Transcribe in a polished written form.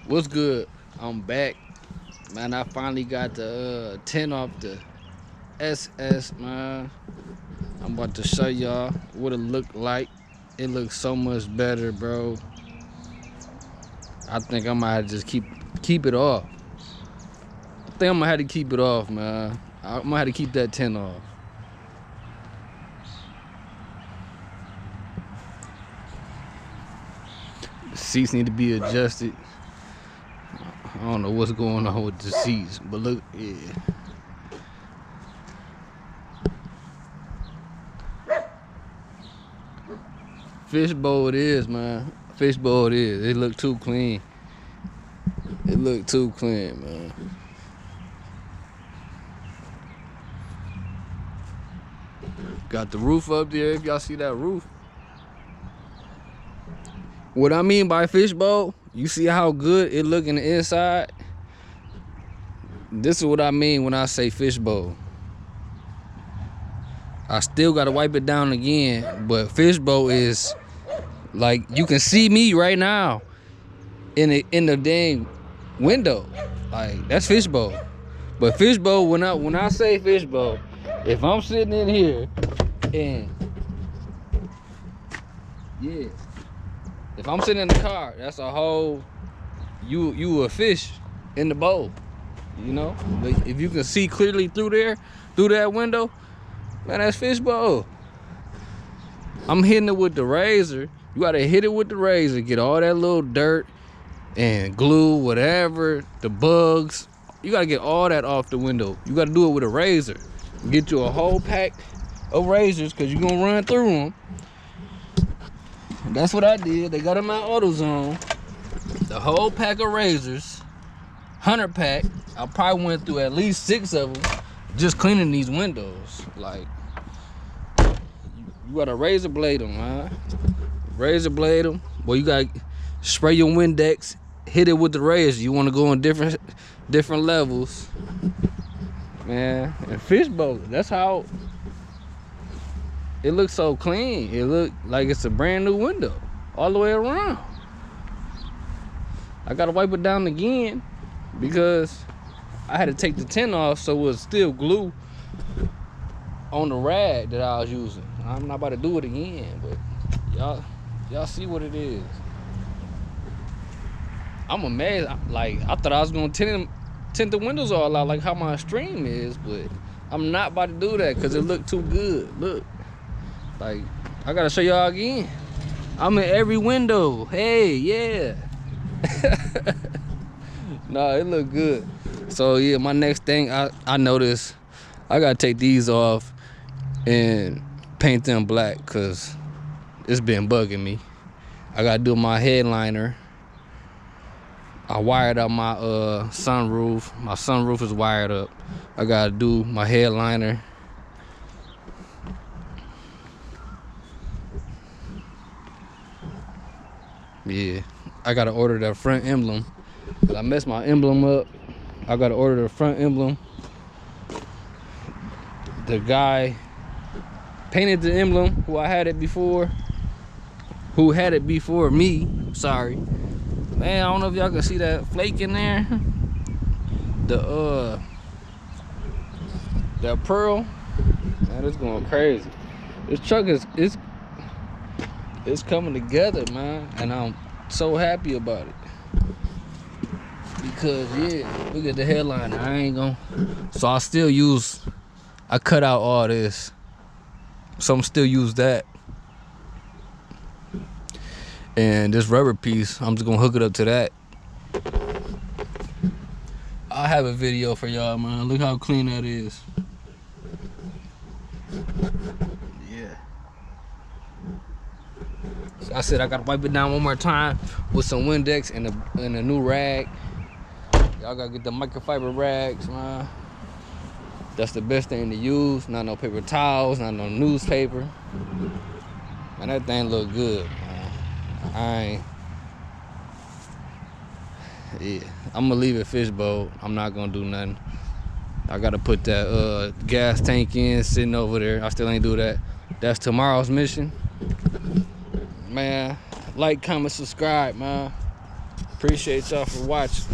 What's good? I'm back, man. I finally got the 10 off the SS, man. I'm about to show y'all what it look like. It looks so much better, bro. I think I might just keep it off. I think I'm gonna have to keep it off, man. I'm gonna have to keep that 10 off. The seats need to be adjusted. I don't know what's going on with the seats, but look, yeah. Fishbowl it is, man. Fishbowl it is. It look too clean. It look too clean, man. Got the roof up there, if y'all see that roof. What I mean by fishbowl, you see how good it look in the inside? This is what I mean when I say fishbowl. I still gotta wipe it down again, but fishbowl is like you can see me right now in the dang window. Like that's fishbowl. But fishbowl, when I say fishbowl, if I'm sitting in here and yeah, if I'm sitting in the car, that's a whole you a fish in the bowl, you know. But if you can see clearly through that window, man, that's fishbowl. I'm hitting it with the razor. You gotta hit it with the razor, get all that little dirt and glue, whatever, the bugs. You gotta get all that off the window. You gotta do it with a razor. Get you a whole pack of razors, cause you're gonna run through them. And that's what I did. They got them at AutoZone. The whole pack of razors, 100 pack. I probably went through at least 6 of them just cleaning these windows. Like, you gotta razor blade them, man. Razor blade them. Boy, you gotta spray your Windex, hit it with the razor. You wanna go on different levels, man. And fishbowl, that's how it looks, so clean. It look like it's a brand new window all the way around. I gotta wipe it down again because I had to take the tint off, so it was still glue on the rag that I was using. I'm not about to do it again, but y'all see what it is. I'm amazed. Like, I thought I was gonna tint the windows all out like how my stream is, but I'm not about to do that because it looked too good. Look, like, I gotta show y'all again. I'm in every window. Hey, yeah. Nah, it look good. So yeah, my next thing, I noticed I gotta take these off and paint them black because it's been bugging me. I gotta do my headliner. I wired up my sunroof. My sunroof is wired up. I gotta do my headliner. Yeah, I gotta order the front emblem. I messed my emblem up. I gotta order the front emblem. The guy painted the emblem who had it before me. Sorry, man. I don't know if y'all can see that flake in there. The pearl, man, it's going crazy. This truck is coming together, man, and I'm so happy about it. Because yeah, look at the headliner. So I cut out all this, so I'm still use that. And this rubber piece, I'm just gonna hook it up to that. I'll have a video for y'all, man. Look how clean that is. Yeah. So I said I gotta wipe it down one more time with some Windex and a new rag. Y'all gotta get the microfiber rags, man. That's the best thing to use. Not no paper towels, not no newspaper. Man, that thing look good, man. Yeah, I'm gonna leave it fishbowl. I'm not gonna do nothing. I gotta put that gas tank in, sitting over there. I still ain't do that. That's tomorrow's mission. Man, like, comment, subscribe, man. Appreciate y'all for watching.